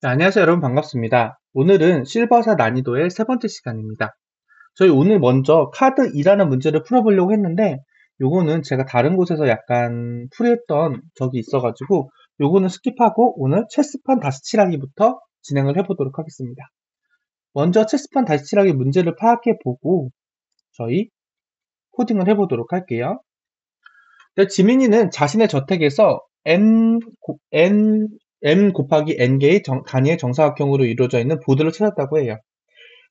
네, 안녕하세요 여러분 반갑습니다. 오늘은 실버사 난이도의 세 번째 시간입니다. 저희 오늘 먼저 카드 2라는 문제를 풀어보려고 했는데 요거는 제가 다른 곳에서 약간 풀이했던 적이 있어가지고 요거는 스킵하고 오늘 체스판 다시 칠하기부터 진행을 해보도록 하겠습니다. 먼저 체스판 다시 칠하기 문제를 파악해보고 저희 코딩을 해보도록 할게요. 지민이는 자신의 저택에서 m 곱하기 n개의 단위의 정사각형으로 이루어져 있는 보드를 찾았다고 해요.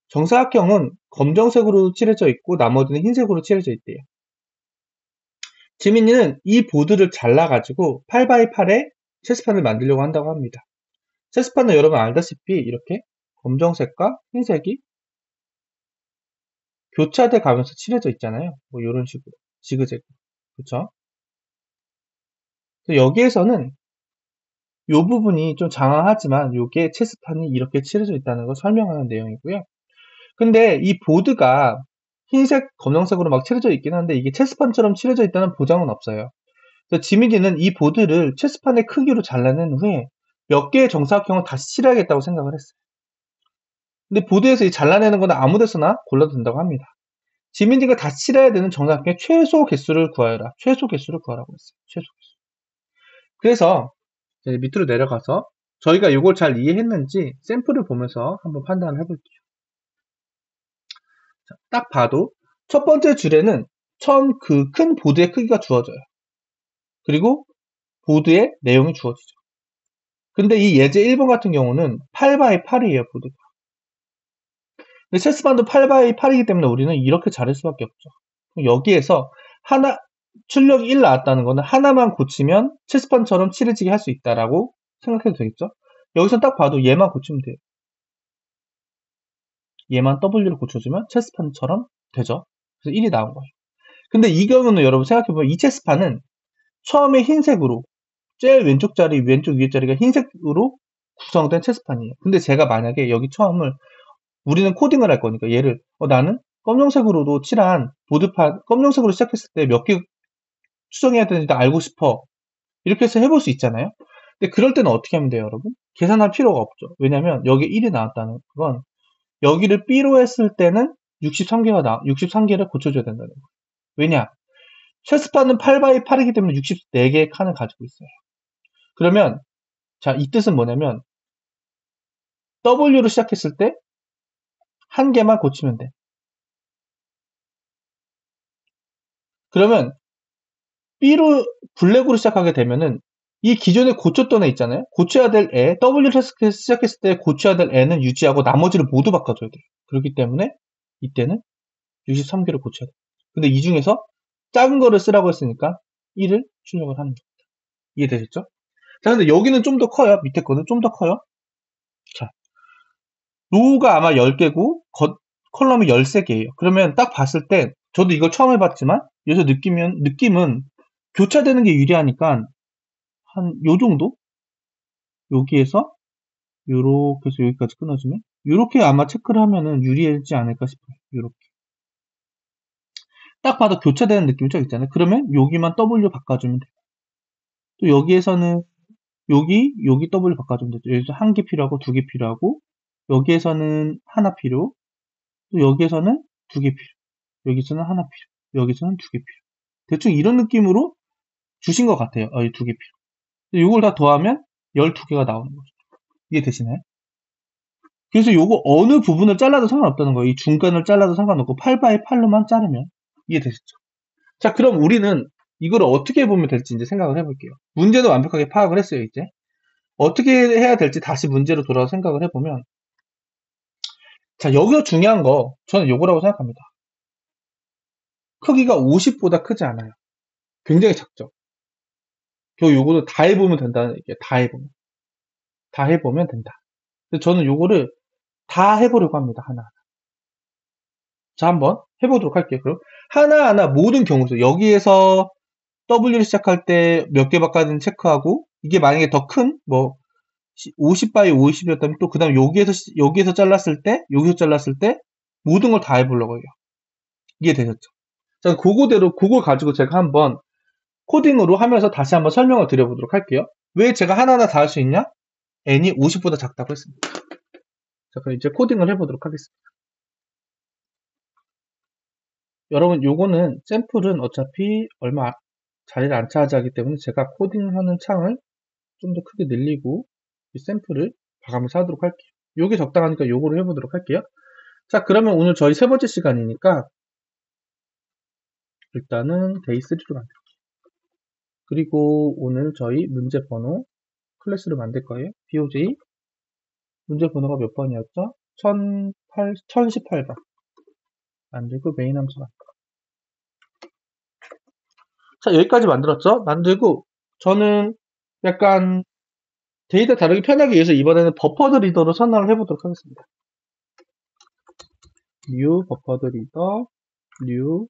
정사각형은 검정색으로 칠해져 있고 나머지는 흰색으로 칠해져 있대요. 지민이는 이 보드를 잘라가지고 8x8의 체스판을 만들려고 한다고 합니다. 체스판은 여러분 알다시피 이렇게 검정색과 흰색이 교차돼 가면서 칠해져 있잖아요. 뭐 이런 식으로 지그재그, 그렇죠? 여기에서는 이 부분이 좀 장황하지만 이게 체스판이 이렇게 칠해져 있다는 걸 설명하는 내용이고요. 근데 이 보드가 흰색, 검정색으로 막 칠해져 있긴 한데 이게 체스판처럼 칠해져 있다는 보장은 없어요. 그래서 지민이는 이 보드를 체스판의 크기로 잘라낸 후에 몇 개의 정사각형을 다시 칠해야겠다고 생각을 했어요. 근데 보드에서 이 잘라내는 거는 아무 데서나 골라도 된다고 합니다. 지민이가 다시 칠해야 되는 정사각형의 최소 개수를 구하여라. 최소 개수를 구하라고 했어요. 최소 개수. 그래서 이제 밑으로 내려가서 저희가 이걸 잘 이해했는지 샘플을 보면서 한번 판단을 해볼게요. 딱 봐도 첫 번째 줄에는 처음 그 큰 보드의 크기가 주어져요. 그리고 보드의 내용이 주어지죠. 근데 이 예제 1번 같은 경우는 8x8이에요, 보드가. 근데 체스판도 8x8이기 때문에 우리는 이렇게 자를 수밖에 없죠. 여기에서 하나, 출력이 1 나왔다는 거는 하나만 고치면 체스판처럼 칠해지게 할 수 있다라고 생각해도 되겠죠? 여기서 딱 봐도 얘만 고치면 돼요. 얘만 W를 고쳐주면 체스판처럼 되죠. 그래서 1이 나온 거예요. 근데 이 경우는 여러분 생각해보면 이 체스판은 처음에 흰색으로 제일 왼쪽 자리, 왼쪽 위에 자리가 흰색으로 구성된 체스판이에요. 근데 제가 만약에 여기 처음을 우리는 코딩을 할 거니까 얘를 나는 검정색으로도 칠한 보드판 검정색으로 시작했을 때 몇 개 수정해야 되는지 알고 싶어. 이렇게 해서 해볼 수 있잖아요. 근데 그럴 때는 어떻게 하면 돼요, 여러분? 계산할 필요가 없죠. 왜냐면 여기 1이 나왔다는 건 여기를 B로 했을 때는 63개를 고쳐줘야 된다는 거예요. 왜냐? 체스판은 8x8이기 때문에 64개의 칸을 가지고 있어요. 그러면 자, 이 뜻은 뭐냐면 W로 시작했을 때 한 개만 고치면 돼. 그러면 B로 블랙으로 시작하게 되면은 이 기존에 고쳤던 애 있잖아요. 고쳐야 될 애, W로 시작했을 때 고쳐야 될 애는 유지하고 나머지를 모두 바꿔줘야 돼요. 그렇기 때문에 이때는 63개를 고쳐야 돼요. 근데 이 중에서 작은 거를 쓰라고 했으니까 1을 출력을 하는 겁니다. 이해되셨죠? 자, 근데 여기는 좀 더 커요. 밑에 거는 좀 더 커요. 자, 로우가 아마 10개고 컬럼이 13개예요. 그러면 딱 봤을 때 저도 이걸 처음 해봤지만 여기서 느낌은 교차되는 게 유리하니까 한 요 정도? 여기에서 요렇게 해서 여기까지 끊어주면 요렇게 아마 체크를 하면은 유리하지 않을까 싶어요. 요렇게. 딱 봐도 교차되는 느낌이 좀 있잖아요. 그러면 여기만 W 바꿔주면 돼요. 또 여기에서는 여기 W 바꿔주면 되죠. 여기서 한 개 필요하고 두 개 필요하고 여기에서는 하나 필요, 또 여기에서는 두 개 필요, 여기서는 하나 필요, 여기서는 두 개 필요. 대충 이런 느낌으로 주신 것 같아요. 이 두 개 필요. 이걸 다 더하면 12개가 나오는 거죠. 이해되시나요? 그래서 요거 어느 부분을 잘라도 상관없다는 거예요. 이 중간을 잘라도 상관없고 8x8로만 자르면 이해되셨죠? 자, 그럼 우리는 이걸 어떻게 해보면 될지 이제 생각을 해볼게요. 문제는 완벽하게 파악을 했어요, 이제. 어떻게 해야 될지 다시 문제로 돌아서 생각을 해보면 자, 여기서 중요한 거 저는 요거라고 생각합니다. 크기가 50보다 크지 않아요. 굉장히 작죠. 겨우 요거를 다 해보면 된다는 얘기예요. 다 해보면. 다 해보면 된다. 근데 저는 요거를 다 해보려고 합니다. 하나. 자, 한번 해보도록 할게요. 그럼 하나하나 모든 경우에서 여기에서 W를 시작할 때 몇 개 바꿔는지 체크하고 이게 만약에 더 큰 뭐 50by 50이었다면 또 그 다음 여기에서 잘랐을 때 여기서 잘랐을 때 모든 걸 다 해보려고 해요. 이해되셨죠? 자, 그걸 가지고 제가 한번 코딩으로 하면서 다시 한번 설명을 드려보도록 할게요. 왜 제가 하나하나 다 할 수 있냐? n이 50보다 작다고 했습니다. 자, 그럼 이제 코딩을 해보도록 하겠습니다. 여러분, 요거는 샘플은 어차피 얼마 자리를 안 차지하기 때문에 제가 코딩하는 창을 좀 더 크게 늘리고 이 샘플을 봐가면서 하도록 할게요. 요게 적당하니까 요거를 해보도록 할게요. 자, 그러면 오늘 저희 세 번째 시간이니까 일단은 day3로 만들게요. 그리고 오늘 저희 문제 번호 클래스를 만들 거예요. BOJ 문제 번호가 몇 번이었죠? 1018번 만들고 메인 함수 만들고. 자, 여기까지 만들었죠? 만들고 저는 약간 데이터 다루기 편하기 위해서 이번에는 버퍼드 리더로 선언을 해보도록 하겠습니다. new 버퍼드 리더 new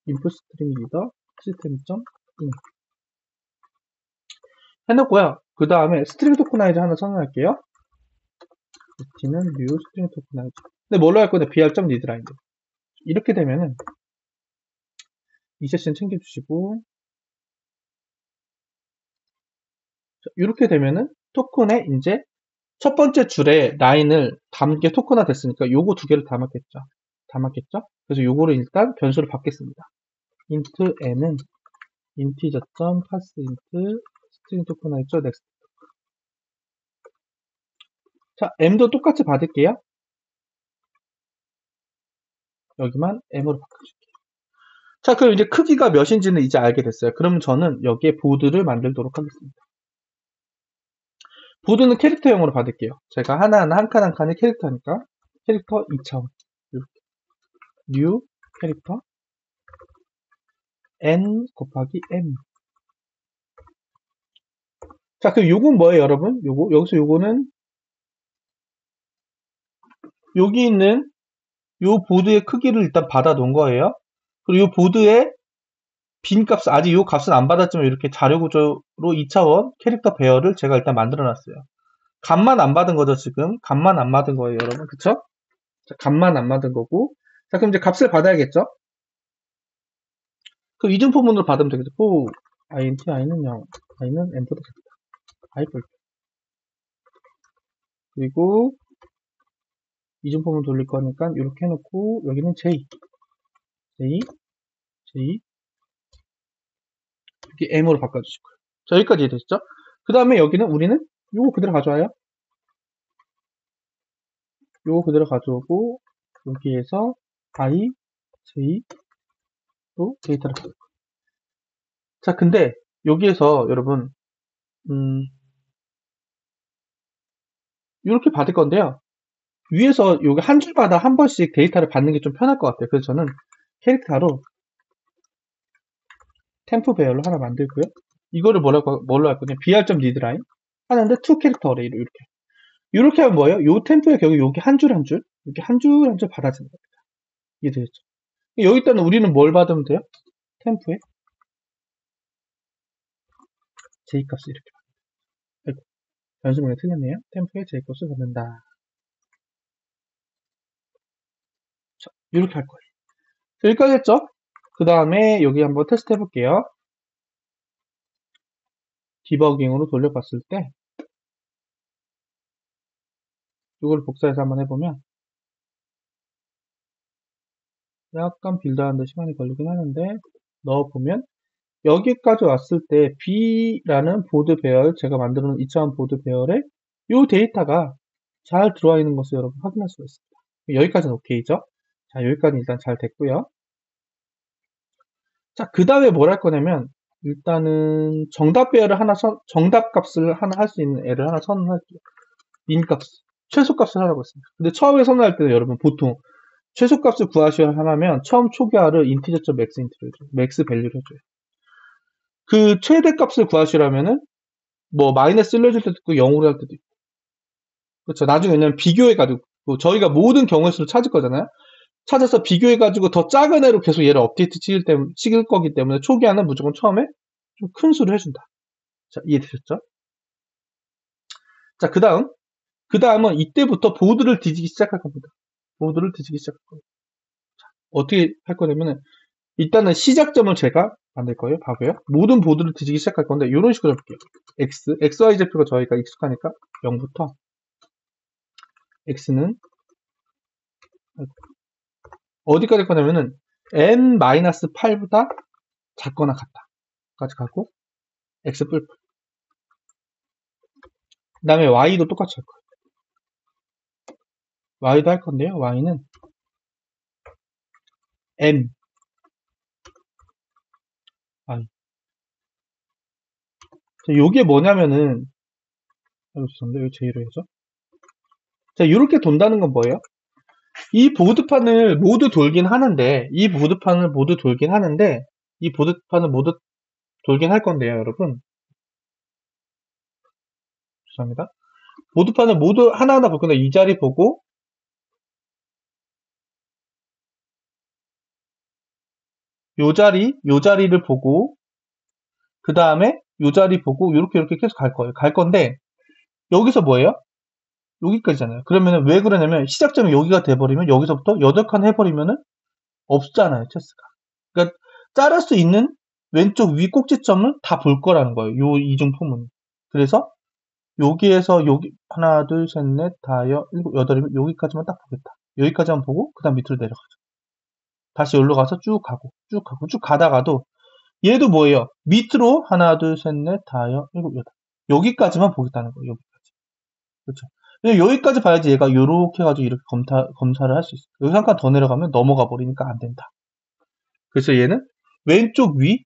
input string 리더 system.in 해놓고요. 그 다음에 스트링 토크나이저 하나 선언할게요. 는 new 스트링 토크나이저. 근데 뭘로 할 건데 br.readline. 이렇게 되면은 이 세션 챙겨주시고 이렇게 되면은 토큰에 이제 첫 번째 줄에 라인을 담게 토큰화 됐으니까 요거 두 개를 담았겠죠? 그래서 요거를 일단 변수를 받겠습니다. int n은 integer.parseInt string 토큰화했죠? next. 자, m도 똑같이 받을게요. 여기만 m으로 바꿔줄게요. 자, 그럼 이제 크기가 몇인지는 이제 알게 됐어요. 그러면 저는 여기에 보드를 만들도록 하겠습니다. 보드는 캐릭터형으로 받을게요. 제가 하나하나 한 칸 한 칸이 캐릭터니까 캐릭터 2차원 이렇게 new 캐릭터 n 곱하기 m. 자, 그럼 요건 뭐예요, 여러분? 여기서 요거는 여기 있는 요 보드의 크기를 일단 받아 놓은 거예요. 그리고 요 보드의 빈 값, 아직 요 값은 안 받았지만 이렇게 자료 구조로 2차원 캐릭터 배열을 제가 일단 만들어 놨어요. 값만 안 받은 거죠, 지금. 값만 안 받은 거예요, 여러분. 그쵸? 자, 값만 안 받은 거고. 자, 그럼 이제 값을 받아야겠죠? 그럼 이중포문으로 받으면 되겠죠. int i는 0, i는 n보다 작다. i 볼게요. 그리고 이중포문 돌릴 거니까 이렇게 해놓고 여기는 j, 이렇게 m으로 바꿔주실 거예요. 자, 여기까지 이해되셨죠? 그 다음에 여기는 우리는 요거 그대로 가져와요. 요거 그대로 가져오고 여기에서 i, j로 데이터를 가져올 거예요. 자, 근데 여기에서 여러분 이렇게 받을 건데요. 위에서 여기 한 줄마다 한 번씩 데이터를 받는 게 좀 편할 것 같아요. 그래서 저는 캐릭터로 템프 배열로 하나 만들고요. 이거를 뭘로 할 거냐? br.readline 하는데 to 캐릭터 어레이로 이렇게 하면 뭐예요? 요 템프의 경우 여기 한 줄 한 줄, 이렇게 한 줄 한 줄 받아지는 겁니다. 이해되셨죠? 여기다는 우리는 뭘 받으면 돼요? 템프에 J값을 이렇게 받는다. 변수문에 틀렸네요. 템프에 J값을 받는다. 자, 이렇게 할 거예요. 여기까지 했죠? 그 다음에 여기 한번 테스트 해볼게요. 디버깅으로 돌려봤을 때 이걸 복사해서 한번 해보면 약간 빌드하는데 시간이 걸리긴 하는데 넣어보면 여기까지 왔을 때 B라는 보드 배열, 제가 만들어 놓은 2차원 보드 배열에 이 데이터가 잘 들어와 있는 것을 여러분 확인할 수가 있습니다. 여기까지는 오케이죠? 자, 여기까지 일단 잘 됐고요. 자, 그 다음에 뭘 할 거냐면 일단은 정답 배열을 정답 값을 하나 할 수 있는 애를 하나 선언할게요. 민 값, 최소 값을 하라고 했습니다. 근데 처음에 선언할 때는 여러분 보통 최소 값을 구하셔야 하면 처음 초기화를 integer.maxint를 해줘요. max 밸류를 해줘요. 그 최대 값을 구하시려면은 뭐 마이너스 1로 해줄 때도 있고 0으로 할 때도 있고 그렇죠. 나중에 왜냐면 비교해가지고 저희가 모든 경우의 수를 찾을 거잖아요. 찾아서 비교해가지고 더 작은 애로 계속 얘를 업데이트 시킬 거기 때문에 초기화는 무조건 처음에 좀 큰 수를 해준다. 자, 이해되셨죠? 자, 그 다음은 이때부터 보드를 뒤지기 시작할 겁니다. 보드를 뒤지기 시작할 겁니다. 자, 어떻게 할 거냐면은 일단은 시작점을 제가 만들 거예요. 봐봐요. 모든 보드를 뒤지기 시작할 건데 이런 식으로 해볼게요. XY 좌표가 저희가 익숙하니까 0부터 X는 어디까지 거냐면은 n-8보다 작거나 같다까지 가고 X 뿔뿔. 그 다음에 Y도 똑같이 할 거예요. Y도 할 건데요. Y는 M Y. 자, 요게 뭐냐면은 죄송한데 여기 J로 해서 자 이렇게 돈다는 건 뭐예요? 이 보드판을 모두 돌긴 하는데 이 보드판을 모두 돌긴 할 건데요, 여러분. 죄송합니다. 보드판을 모두 하나하나 볼 건데 이 자리 보고 요 자리를 보고 그 다음에 요 자리 보고 이렇게 계속 갈 거예요. 갈 건데 여기서 뭐예요? 여기까지잖아요. 그러면은 왜 그러냐면 시작점이 여기가 돼버리면 여기서부터 8칸 해버리면은 없잖아요, 체스가. 그러니까 자를 수 있는 왼쪽 위 꼭지점을 다 볼 거라는 거예요. 요 이중 포문이. 그래서 여기에서 여기 하나, 둘, 셋, 넷, 다, 일곱, 여덟이면 여기까지만 딱 보겠다. 여기까지만 보고 그 다음 밑으로 내려가죠. 다시 여기로 가서 쭉 가고 쭉 가다가도 얘도 뭐예요? 밑으로 하나, 둘, 셋, 넷, 다, 일곱, 여덟. 여기까지만 보겠다는 거예요. 여기까지. 그렇죠. 여기까지 봐야지 얘가 요렇게 해가지고 이렇게 검사를 할 수 있어요. 여기 한 칸 더 내려가면 넘어가 버리니까 안 된다. 그래서 얘는 왼쪽 위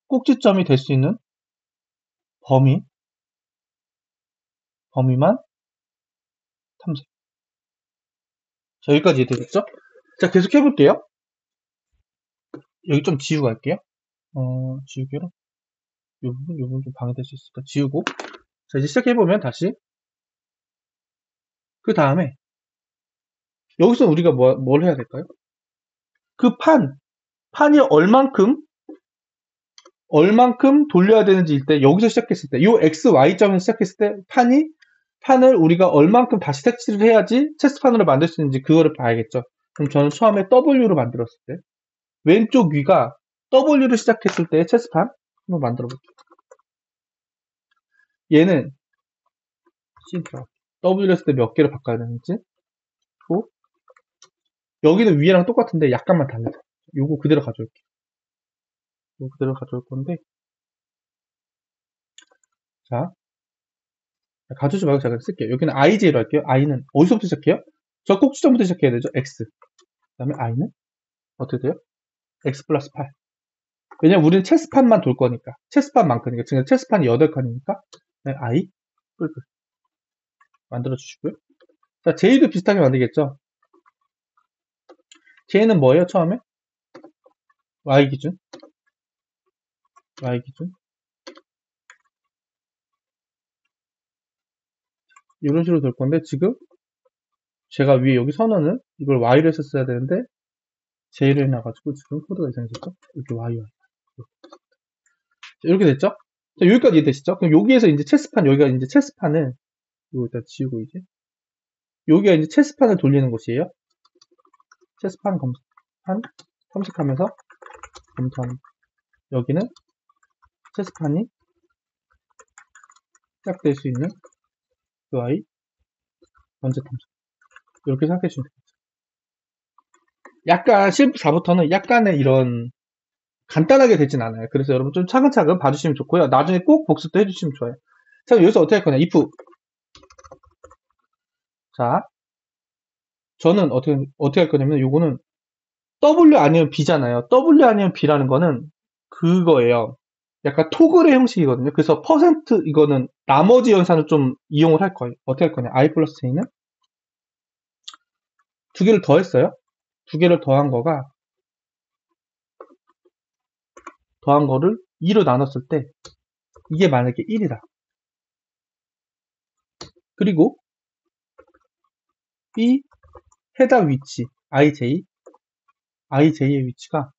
꼭지점이 될 수 있는 범위만 탐색. 자, 여기까지 이해되겠죠? 자, 계속 해볼게요. 여기 좀 지우고 갈게요. 지우기로. 요 부분 좀 방해될 수 있으니까 지우고. 자, 이제 시작해보면 다시. 그 다음에, 여기서 우리가 뭘 해야 될까요? 그 판이 얼만큼 돌려야 되는지 일 때, 여기서 시작했을 때, 요 XY점에서 시작했을 때, 판을 우리가 얼만큼 다시 색칠을 해야지 체스판으로 만들 수 있는지 그거를 봐야겠죠. 그럼 저는 처음에 W로 만들었을 때, 왼쪽 위가 W로 시작했을 때 체스판 한번 만들어 볼게요. 얘는 W를 했을 때 몇 개를 바꿔야 되는지 여기는 위에랑 똑같은데 약간만 달라져. 요거 그대로 가져올게요. 요거 그대로 가져올 건데 자 가져오지 말고 제가 쓸게요. 여기는 IJ로 할게요. I는 어디서부터 시작해요? 저 꼭지점부터 시작해야 되죠. X. 그 다음에 I는 어떻게 돼요? X 플러스 8. 왜냐면 우리는 체스판만 돌 거니까. 체스판만큼이니까. 지금 체스판이 8칸이니까 I 뿔뿔 만들어 주시고요. 자, J도 비슷하게 만들겠죠. J는 뭐예요? 처음에 Y 기준 이런 식으로 돌 건데 지금 제가 위에 여기 선언은 이걸 Y로 했었어야 되는데 J로 해놔가지고 지금 코드가 이상해졌죠? 이렇게 Y 이렇게 됐죠? 자, 여기까지 이해되시죠? 그럼 여기에서 이제 여기가 이제 체스판을 이거 일단 지우고 이제 여기가 이제 체스판을 돌리는 곳이에요. 체스판 검색하면서 검토하는 여기는 체스판이 시작될 수 있는 그 아이 언제 탐색 이렇게 생각해 주시면 되겠죠. 약간 실프 4부터는 약간의 이런 간단하게 되진 않아요. 그래서 여러분 좀 차근차근 봐주시면 좋고요. 나중에 꼭 복습도 해주시면 좋아요. 자, 여기서 어떻게 할 거냐? if 자, 저는 어떻게 할 거냐면 요거는 W 아니면 B잖아요. W 아니면 B라는 거는 그거예요. 약간 토글의 형식이거든요. 그래서 퍼센트 이거는 나머지 연산을 좀 이용을 할 거예요. 어떻게 할 거냐? I 플러스 J는 두 개를 더했어요. 두 개를 더한 거를 2로 나눴을 때 이게 만약에 1이다. 그리고 B 해당 위치 IJ의 위치가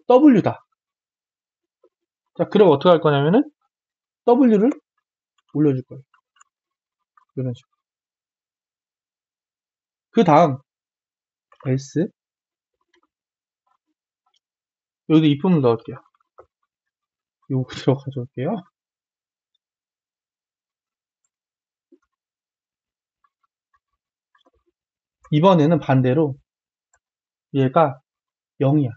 W다. 자, 그럼 어떻게 할 거냐면은 W를 올려줄 거예요. 이런 식으로. 그 다음 S 여기도 입품을 넣을게요. 요거 들어 가져올게요. 이번에는 반대로 얘가 0이야.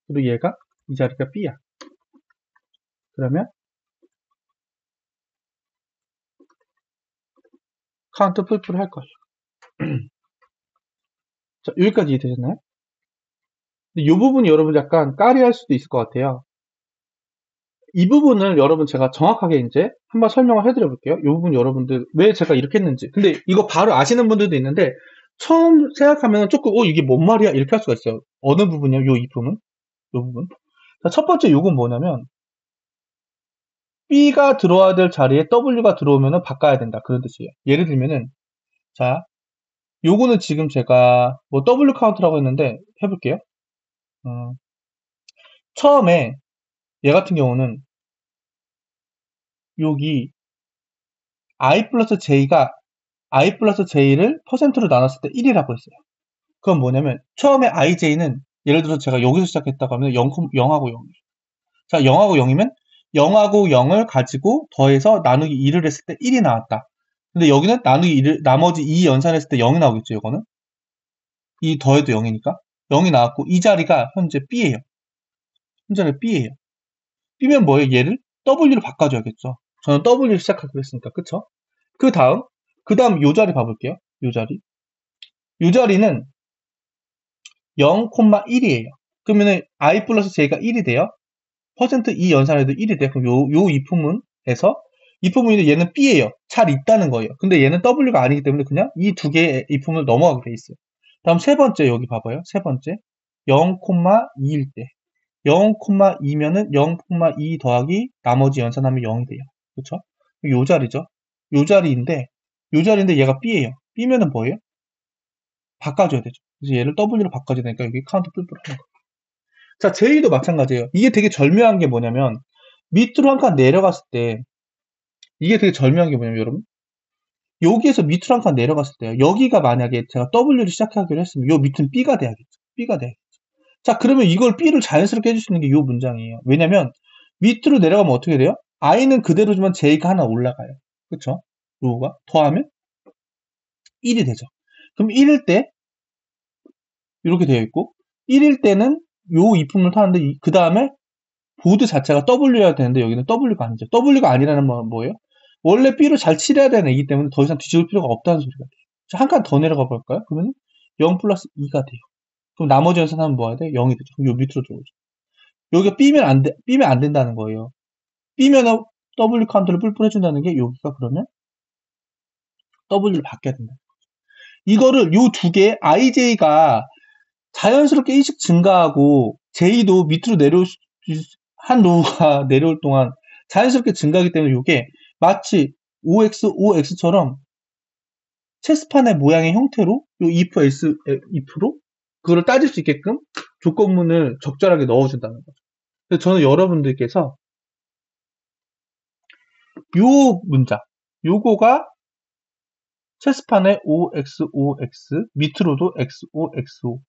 그리고 얘가 이 자리가 B야. 그러면 카운트 풀풀 할 거예요. 자, 여기까지 이해되셨나요? 근데 이 부분이 여러분 약간 까리할 수도 있을 것 같아요. 이 부분을 여러분 제가 정확하게 이제 한번 설명을 해드려 볼게요. 이 부분 여러분들 왜 제가 이렇게 했는지. 근데 이거 바로 아시는 분들도 있는데 처음 생각하면 조금 이게 뭔 말이야 이렇게 할 수가 있어요. 어느 부분이요? 이 부분. 이 부분. 자, 첫 번째 요건 뭐냐면 B가 들어와야 될 자리에 W가 들어오면은 바꿔야 된다. 그런 뜻이에요. 예를 들면은 자, 요거는 지금 제가 뭐 W 카운트라고 했는데 해볼게요. 처음에 얘 같은 경우는 여기 I 플러스 J가 I 플러스 J를 퍼센트로 나눴을 때 1이라고 했어요. 그건 뭐냐면 처음에 IJ는 예를 들어서 제가 여기서 시작했다고 하면 0하고 0이에요. 자, 0하고 0이면 0하고 0을 가지고 더해서 나누기 2를 했을 때 1이 나왔다. 근데 여기는 나누기 2를 나머지 2 연산했을 때 0이 나오겠죠, 이거는. 이 더해도 0이니까. 0이 나왔고 이 자리가 현재 B예요. 현재 B예요. B면 뭐예요? 얘를 W로 바꿔줘야겠죠. 저는 W로 시작하기로 했으니까. 그쵸? 그 다음 요 자리 봐볼게요. 요 자리. 요 자리는 0,1이에요. 그러면은 I 플러스 J가 1이 돼요. 퍼센트 이 연산해도 1이 돼요. 그럼 요 이품문에서 이품문인데 얘는 B예요. 잘 있다는 거예요. 근데 얘는 W가 아니기 때문에 그냥 이 두 개의 이품을 넘어가게 돼 있어요. 다음 세 번째 여기 봐봐요. 세 번째 0,2일 때 0,2면은 0,2 더하기 나머지 연산하면 0이 돼요. 그쵸? 요 자리죠. 요 자리인데 얘가 B예요. B면은 뭐예요? 바꿔줘야 되죠. 그래서 얘를 W로 바꿔줘야 되니까 여기 카운트 뿔뿔 하는 거예요. 자, J도 마찬가지예요. 이게 되게 절묘한 게 뭐냐면 밑으로 한 칸 내려갔을 때 이게 되게 절묘한 게 뭐냐면 여러분 여기에서 밑으로 한 칸 내려갔을 때요. 여기가 만약에 제가 W를 시작하기로 했으면 요 밑은 B가 돼야겠죠. B가 돼야겠죠. 자, 그러면 이걸 B를 자연스럽게 해줄 수 있는 게 요 문장이에요. 왜냐면 밑으로 내려가면 어떻게 돼요? I는 그대로지만 J가 하나 올라가요. 그쵸? 요거가 더하면 1이 되죠. 그럼 1일 때 이렇게 되어 있고 1일 때는 요 이품을 타는데 그 다음에 보드 자체가 W여야 되는데 여기는 W가 아니죠. W가 아니라는 건 뭐예요? 원래 B로 잘 칠해야 되는 애기 때문에 더 이상 뒤집을 필요가 없다는 소리가 돼요. 자, 한 칸 더 내려가 볼까요? 그러면 0 플러스 2가 돼요. 그럼 나머지 연산하면 뭐 해야 돼? 0이 되죠. 그럼 요 밑으로 들어오죠. 여기가 B면 안 된다는 거예요. B면 W 카운트를 뿔뿔 해준다는 게 여기가 그러면 W를 바뀌어야 된다. 이거를 요 두 개 IJ가 자연스럽게 일씩 증가하고 J도 밑으로 내려올 한 로우가 내려올 동안 자연스럽게 증가하기 때문에 이게 마치 OX처럼 체스판의 모양의 형태로 요 if else if로 그거를 따질 수 있게끔 조건문을 적절하게 넣어준다는 거죠. 그래서 저는 여러분들께서 요 문장 요거가 체스판의 OXOX 밑으로도 XOXO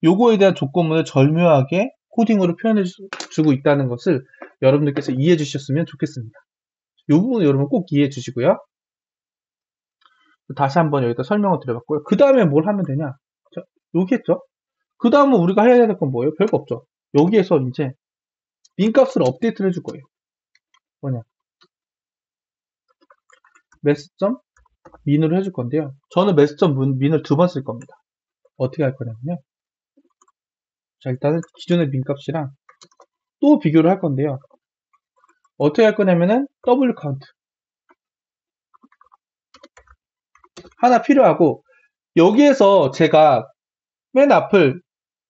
요거에 대한 조건문을 절묘하게 코딩으로 표현해 주고 있다는 것을 여러분들께서 이해해 주셨으면 좋겠습니다. 이 부분 여러분 꼭 이해해 주시고요. 다시 한번 여기다 설명을 드려봤고요. 그 다음에 뭘 하면 되냐? 자, 여기 했죠? 그 다음은 우리가 해야 될 건 뭐예요? 별거 없죠. 여기에서 이제 민값을 업데이트를 해줄 거예요. 뭐냐? 매스점 민으로 해줄 건데요. 저는 매스점 민을 두 번 쓸 겁니다. 어떻게 할 거냐면요. 자, 일단은 기존의 민값이랑 또 비교를 할 건데요. 어떻게 할 거냐면은 W 카운트 하나 필요하고 여기에서 제가 맨 앞을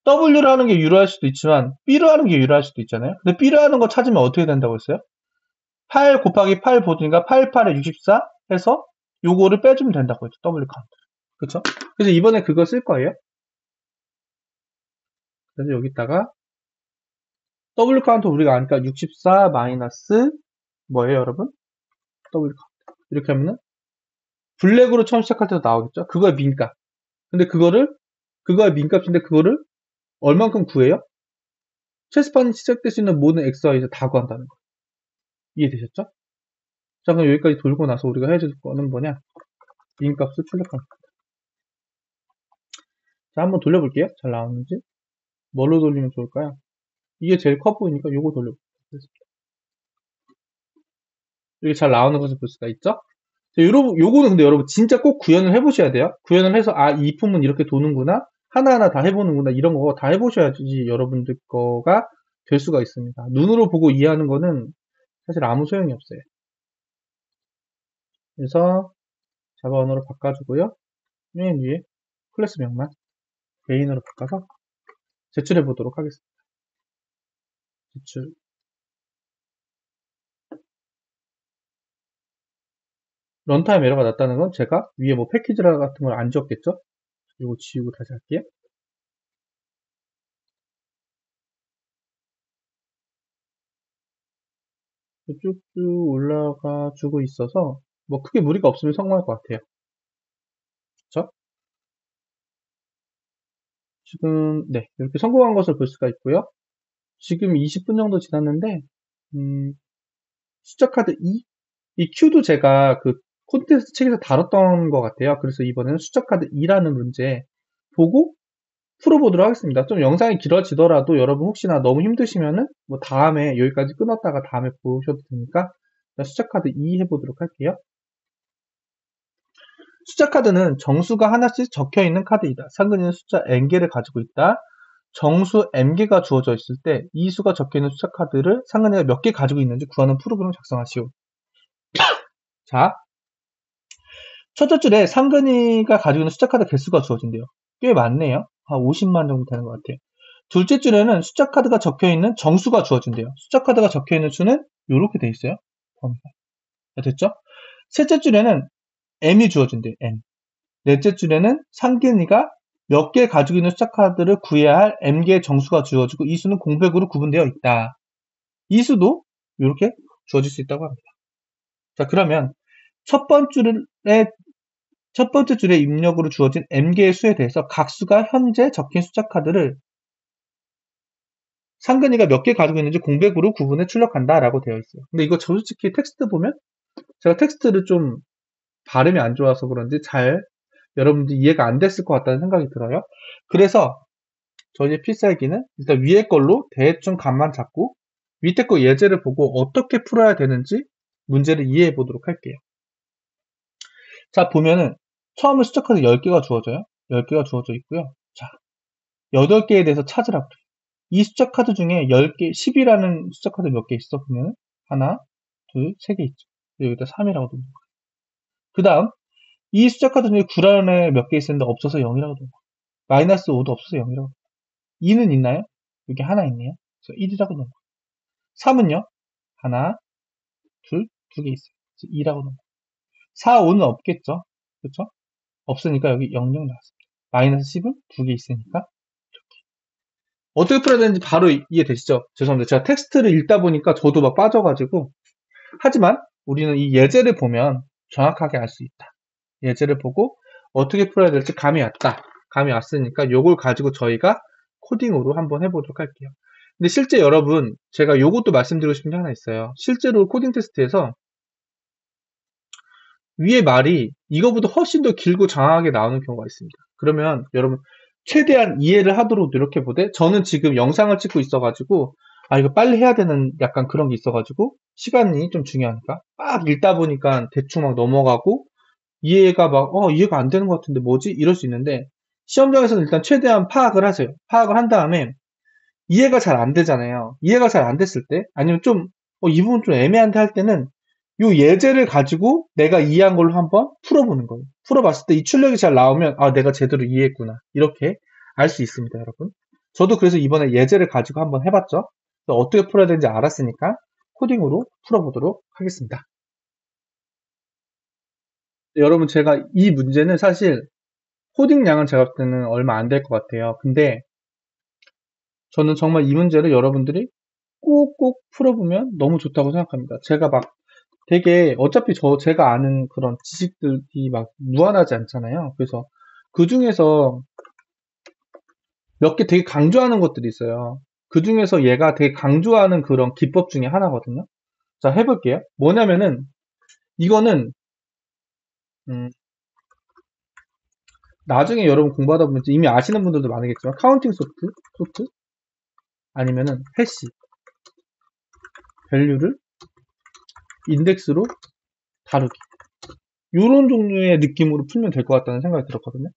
W로 하는 게 유리할 수도 있지만 B로 하는 게 유리할 수도 있잖아요. 근데 B로 하는 거 찾으면 어떻게 된다고 했어요? 8 곱하기 8 보드니까 8, 8에 64 해서 요거를 빼주면 된다고 했죠. W 카운트. 그쵸? 그래서 이번에 그거 쓸 거예요. 그래서 여기다가 W 카운트 우리가 아니까 64 마이너스 뭐예요, 여러분? W 카운트. 이렇게 하면은 블랙으로 처음 시작할 때도 나오겠죠? 그거의 민값. 근데 그거의 민값인데 그거를 얼만큼 구해요? 체스판이 시작될 수 있는 모든 xy를 다 구한다는 거. 이해되셨죠? 자, 그럼 여기까지 돌고 나서 우리가 해야 될 거는 뭐냐? 민값을 출력합니다. 자, 한번 돌려볼게요. 잘 나오는지. 뭘로 돌리면 좋을까요? 이게 제일 커 보이니까 요거 돌려볼게요. 이게 잘 나오는 것을 볼 수가 있죠? 자, 요거는 근데 여러분 진짜 꼭 구현을 해보셔야 돼요. 구현을 해서, 아, 이 품은 이렇게 도는구나. 하나하나 다 해보는구나. 이런 거 다 해보셔야지 여러분들 거가 될 수가 있습니다. 눈으로 보고 이해하는 거는 사실 아무 소용이 없어요. 그래서 자바 언어로 바꿔주고요. 맨 위에 클래스 명만 메인으로 바꿔서 제출해 보도록 하겠습니다. 제출. 런타임 에러가 났다는 건 제가 위에 뭐 패키지라 같은 걸 안 지웠겠죠? 이거 지우고 다시 할게요. 쭉쭉 올라가 주고 있어서 뭐 크게 무리가 없으면 성공할 것 같아요. 그쵸? 지금 네 이렇게 성공한 것을 볼 수가 있고요. 지금 20분 정도 지났는데 숫자 카드 2? 이 Q도 제가 그 콘테스트 책에서 다뤘던 것 같아요. 그래서 이번에는 숫자 카드 2라는 문제 보고 풀어보도록 하겠습니다. 좀 영상이 길어지더라도 여러분 혹시나 너무 힘드시면은 뭐 다음에 여기까지 끊었다가 다음에 보셔도 되니까 숫자 카드 2 해보도록 할게요. 숫자 카드는 정수가 하나씩 적혀 있는 카드이다. 상근이는 숫자 n개를 가지고 있다. 정수 m개가 주어져 있을 때 이 수가 적혀 있는 숫자 카드를 상근이가 몇 개 가지고 있는지 구하는 프로그램을 작성하시오. 자, 첫째 줄에 상근이가 가지고 있는 숫자 카드 개수가 주어진대요. 꽤 많네요. 한 50만 정도 되는 것 같아요. 둘째 줄에는 숫자 카드가 적혀 있는 정수가 주어진대요. 숫자 카드가 적혀 있는 수는 이렇게 돼 있어요. 범위가. 됐죠? 셋째 줄에는 m이 주어진대요. m. 넷째 줄에는 상근이가 몇 개 가지고 있는 숫자 카드를 구해야 할 m개의 정수가 주어지고 이 수는 공백으로 구분되어 있다. 이 수도 이렇게 주어질 수 있다고 합니다. 자, 그러면 첫 번째 줄에 입력으로 주어진 m개의 수에 대해서 각 수가 현재 적힌 숫자 카드를 상근이가 몇 개 가지고 있는지 공백으로 구분해 출력한다 라고 되어 있어요. 근데 이거 솔직히 텍스트 보면 제가 텍스트를 좀 발음이 안 좋아서 그런지 잘 여러분들 이해가 안 됐을 것 같다는 생각이 들어요. 그래서 저희 필살기는 일단 위에 걸로 대충 감만 잡고 밑에 거 예제를 보고 어떻게 풀어야 되는지 문제를 이해해 보도록 할게요. 자, 보면은 처음에 숫자 카드 10개가 주어져요. 10개가 주어져 있고요. 자, 8개에 대해서 찾으라고 그래요. 이 숫자 카드 중에 10개, 10이라는 숫자 카드 몇 개 있어? 보면 하나, 둘, 3개 있죠. 여기다 3이라고 두는 거예요. 그 다음 이 숫자 카드 중에 9라는 몇 개 있었는데 없어서 0이라고 두는 거예요. 마이너스 5도 없어서 0이라고 두는 거예요. 2는 있나요? 여기 하나 있네요. 그래서 1이라고 두는 거예요. 3은요? 하나, 둘, 2개 있어요. 그래서 2라고 두는 거예요. 4, 5는 없겠죠? 그렇죠? 없으니까 여기 0, 0 나왔습니다. 마이너스 10은 2개 있으니까 어떻게 풀어야 되는지 바로 이해되시죠? 죄송합니다. 제가 텍스트를 읽다 보니까 저도 막 빠져가지고. 하지만 우리는 이 예제를 보면 정확하게 알 수 있다. 예제를 보고 어떻게 풀어야 될지 감이 왔다. 감이 왔으니까 이걸 가지고 저희가 코딩으로 한번 해보도록 할게요. 근데 실제 여러분, 제가 이것도 말씀드리고 싶은 게 하나 있어요. 실제로 코딩 테스트에서 위에 말이 이거보다 훨씬 더 길고 장황하게 나오는 경우가 있습니다. 그러면 여러분 최대한 이해를 하도록 노력해보되 저는 지금 영상을 찍고 있어가지고 아 이거 빨리 해야 되는 약간 그런 게 있어가지고 시간이 좀 중요하니까 막 읽다 보니까 대충 막 넘어가고 이해가 막 이해가 안 되는 것 같은데 뭐지? 이럴 수 있는데 시험장에서는 일단 최대한 파악을 하세요. 파악을 한 다음에 이해가 잘 안 되잖아요. 이해가 잘 안 됐을 때 아니면 좀 이 부분 좀 애매한데 할 때는 요 예제를 가지고 내가 이해한 걸로 한번 풀어보는 거예요. 풀어봤을 때 이 출력이 잘 나오면 아 내가 제대로 이해했구나 이렇게 알 수 있습니다, 여러분. 저도 그래서 이번에 예제를 가지고 한번 해봤죠. 어떻게 풀어야 되는지 알았으니까 코딩으로 풀어보도록 하겠습니다. 여러분 제가 이 문제는 사실 코딩량은 제가 볼 때는 얼마 안 될 것 같아요. 근데 저는 정말 이 문제를 여러분들이 꼭꼭 풀어보면 너무 좋다고 생각합니다. 제가 막 되게 어차피 제가 아는 그런 지식들이 막 무한하지 않잖아요. 그래서 그 중에서 몇 개 되게 강조하는 것들이 있어요. 그 중에서 얘가 되게 강조하는 그런 기법 중에 하나거든요. 자, 해볼게요. 뭐냐면은 이거는 음, 나중에 여러분 공부하다 보면 이미 아시는 분들도 많으겠지만 카운팅 소트 아니면은 해시 밸류를 인덱스로 다루기 이런 종류의 느낌으로 풀면 될 것 같다는 생각이 들었거든요.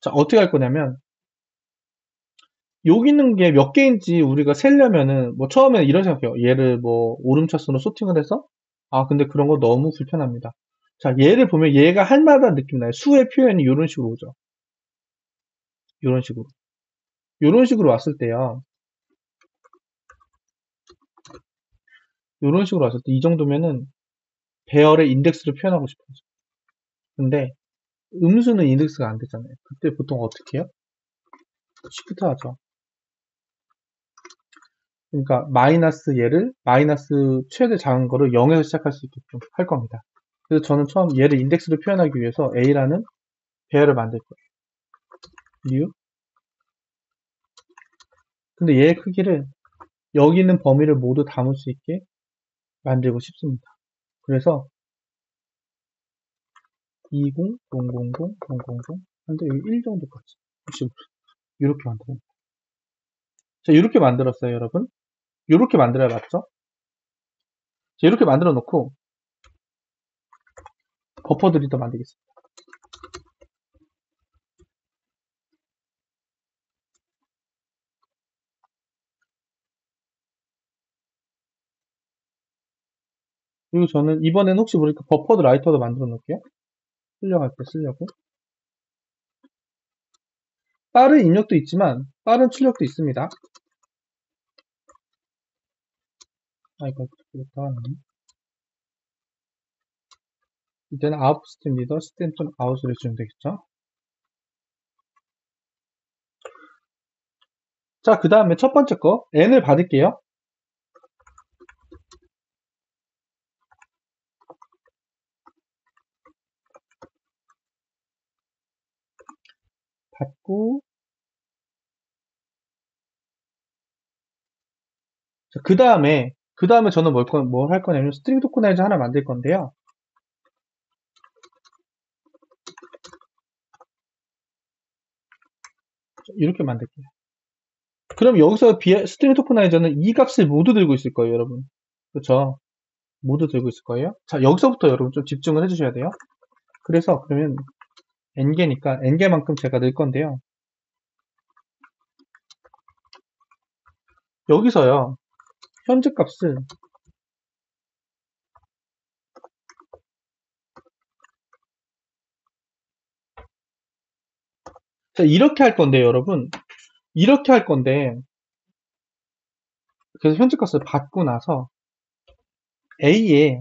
자, 어떻게 할 거냐면 여기 있는 게 몇 개인지 우리가 세려면은 뭐 처음에는 이런 생각해요. 얘를 뭐 오름차순으로 소팅을 해서 아 근데 그런 거 너무 불편합니다. 자, 얘를 보면 얘가 할 만한 느낌 나요. 수의 표현이 이런 식으로 오죠. 이런 식으로. 이런 식으로 왔을 때요. 이런 식으로 왔을 때 이 정도면은 배열의 인덱스를 표현하고 싶어요. 근데 음수는 인덱스가 안 되잖아요. 그때 보통 어떻게 해요? 시프트 하죠. 그러니까 마이너스 얘를 마이너스 최대 작은 거를 0에서 시작할 수 있게끔 할 겁니다. 그래서 저는 처음 얘를 인덱스로 표현하기 위해서 A라는 배열을 만들 거예요. new. 근데 얘의 크기를 여기 있는 범위를 모두 담을 수 있게 만들고 싶습니다. 그래서 20, 000, 000, 000 한데 여기 1 정도까지 혹시 이렇게 만들어요. 자, 이렇게 만들었어요, 여러분. 이렇게 만들어야 맞죠? 자, 이렇게 만들어 놓고 버퍼들이 더 만들겠습니다. 그리고 저는 이번에는 혹시 모르니까 버퍼드 라이터도 만들어 놓을게요. 쓰려고 할 때 쓰려고. 빠른 입력도 있지만 빠른 출력도 있습니다. 아, 이거 나왔네. 이제는 아웃 스템 리더 스템 좀 아웃을 해주면 되겠죠. 자, 그 다음에 첫 번째 거 n을 받을게요. 받고 자, 그 다음에 저는 뭘 할 거냐면 스트링 토커나이저 하나 만들 건데요. 이렇게 만들게요. 그럼 여기서 스트링 토커나이저는 이 값을 모두 들고 있을 거예요, 여러분. 그렇죠? 모두 들고 있을 거예요. 자, 여기서부터 여러분 좀 집중을 해주셔야 돼요. 그래서 그러면 n개니까 n개만큼 제가 넣을 건데요. 여기서요. 현재 값을 자, 이렇게 할 건데 여러분. 이렇게 할 건데 그래서 현재 값을 받고 나서 A에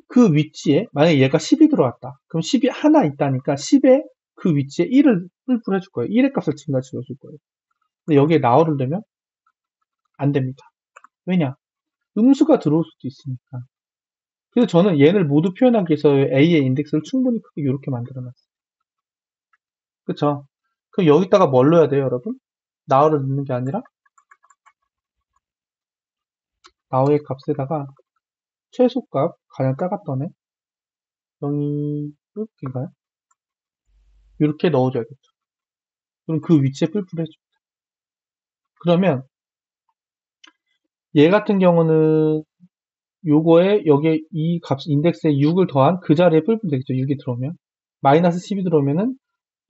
그 위치에 만약에 얘가 10이 들어왔다. 그럼 10이 하나 있다니까 10에 그 위치에 1을 뿔뿔 해줄 거예요. 1의 값을 증가시켜 줄 거예요. 근데 여기에 나얼을 넣으면 안 됩니다. 왜냐? 음수가 들어올 수도 있으니까. 그래서 저는 얘를 모두 표현하기 위해서 A의 인덱스를 충분히 크게 이렇게 만들어 놨어요. 그쵸? 그럼 여기다가 뭘 넣어야 돼요, 여러분? 나얼을 넣는 게 아니라 나얼의 값에다가 최소값 가장 작았던 애 0이 이렇게인가요? 이렇게 넣어줘야겠죠. 그럼 그 위치에 뿔뿔 해줘. 그러면 얘 같은 경우는 요거에 여기에 이 값 인덱스에 6을 더한 그 자리에 뿔뿔 되겠죠. 6이 들어오면 마이너스 10이 들어오면은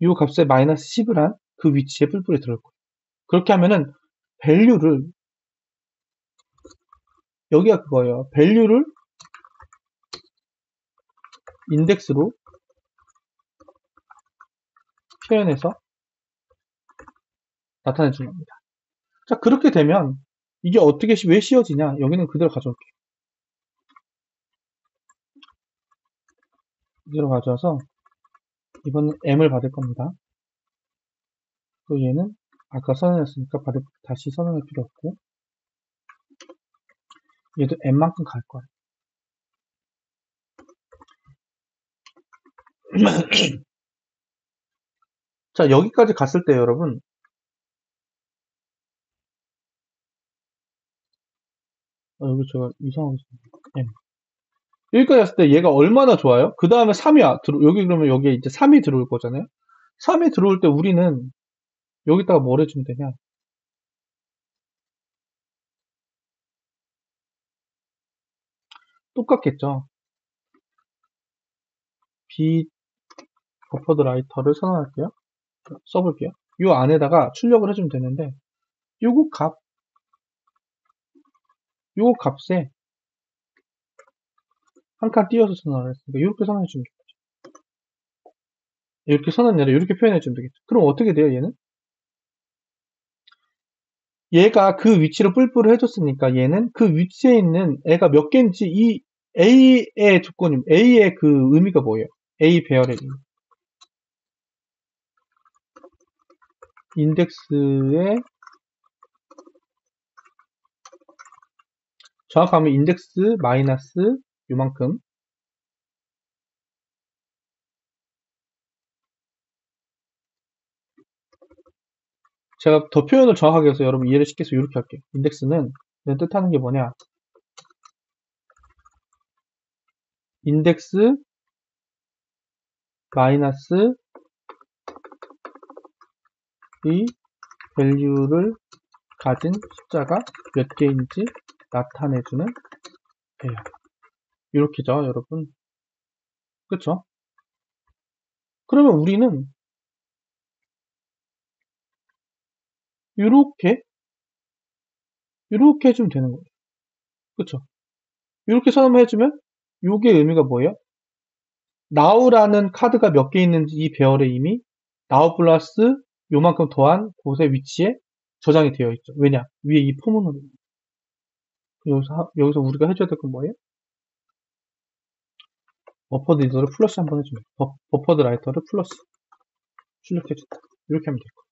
요 값에 마이너스 10을 한 그 위치에 뿔뿔이 들어올 거예요. 그렇게 하면은 밸류를 여기가 그거예요. 밸류를 인덱스로 표현해서 나타내 주는 겁니다. 자, 그렇게 되면 이게 어떻게 왜 씌워지냐? 여기는 그대로 가져올게요. 그대로 가져와서 이번엔 m을 받을 겁니다. 또 얘는 아까 선언했으니까 다시 선언할 필요 없고 얘도 n만큼 갈 거야. 자, 여기까지 갔을 때 여러분, 여기 제가 이상하게 n. 여기까지 갔을 때 얘가 얼마나 좋아요? 그 다음에 3이 여기 그러면 여기에 이제 3이 들어올 거잖아요? 3이 들어올 때 우리는 여기다가 뭘 해주면 되냐? 똑같겠죠? b 버퍼드 라이터를 선언할게요. 써볼게요. 이 안에다가 출력을 해주면 되는데, 요거 값에 한 칸 띄워서 선언을 했으니까 이렇게 선언해주면 되겠죠. 이렇게 선언이 아니라 이렇게 표현해주면 되겠죠. 그럼 어떻게 돼요, 얘는? 얘가 그 위치로 뿔뿔을 해줬으니까 얘는 그 위치에 있는 애가 몇 개인지 이 A의 조건이, A의 그 의미가 뭐예요? A 배열의 의미. 인덱스의 정확하면 인덱스 마이너스 요만큼 제가 더 표현을 정확하게 해서 여러분 이해를 시켜서 이렇게 할게요. 인덱스는 뜻하는 게 뭐냐? 인덱스 마이너스 이 밸류를 가진 숫자가 몇 개인지 나타내주는 배열. 이렇게죠, 여러분. 그쵸? 그러면 우리는 이렇게 해주면 되는 거예요. 그쵸? 이렇게 선언해주면 이게 의미가 뭐예요? now라는 카드가 몇 개 있는지 이 배열의 이미 now 플러스 요만큼 더한 곳의 위치에 저장이 되어 있죠. 왜냐? 위에 이 포문으로. 여기서 우리가 해줘야 될 건 뭐예요? 버퍼드 리더를 플러스 한번 해주면 버퍼드 라이터를 플러스 출력해준다. 이렇게 하면 될 거예요.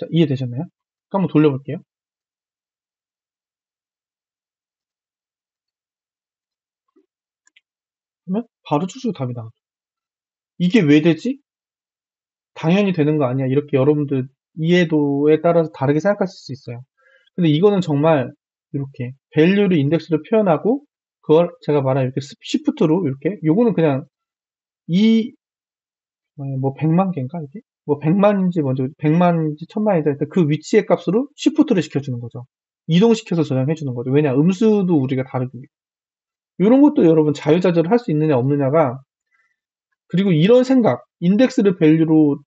자, 이해되셨나요? 한번 돌려볼게요. 그러면 바로 추측 답이 나오죠. 이게 왜 되지? 당연히 되는 거 아니야. 이렇게 여러분들 이해도에 따라서 다르게 생각하실 수 있어요. 근데 이거는 정말 이렇게 밸류를 인덱스로 표현하고 그걸 제가 말한 이렇게 시프트로 이렇게 요거는 그냥 뭐 100만 개인가 이게? 뭐 100만인지 먼저 100만인지 1000만인지 그 위치의 값으로 시프트를 시켜주는 거죠. 이동시켜서 저장해 주는 거죠. 왜냐? 음수도 우리가 다르기 위해. 이런 것도 여러분 자유자재로 할 수 있느냐 없느냐가 그리고 이런 생각 인덱스를 밸류로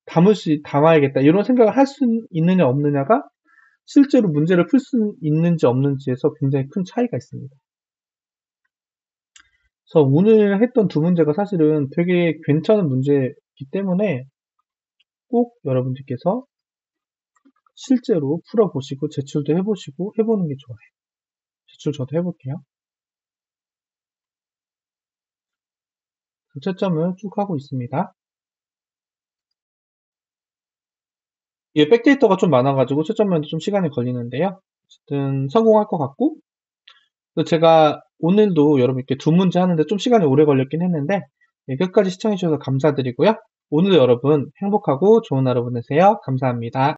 담아야겠다 이런 생각을 할 수 있느냐 없느냐가 실제로 문제를 풀 수 있는지 없는지에서 굉장히 큰 차이가 있습니다. 그래서 오늘 했던 두 문제가 사실은 되게 괜찮은 문제이기 때문에 꼭 여러분들께서 실제로 풀어보시고 제출도 해보시고 해보는 게 좋아요. 제출 저도 해볼게요. 채점을 쭉 하고 있습니다. 이 백데이터가 좀 많아가지고 채점하는데 좀 시간이 걸리는데요. 어쨌든 성공할 것 같고 제가 오늘도 여러분께 두 문제 하는데 좀 시간이 오래 걸렸긴 했는데 끝까지 시청해주셔서 감사드리고요. 오늘도 여러분 행복하고 좋은 하루 보내세요. 감사합니다.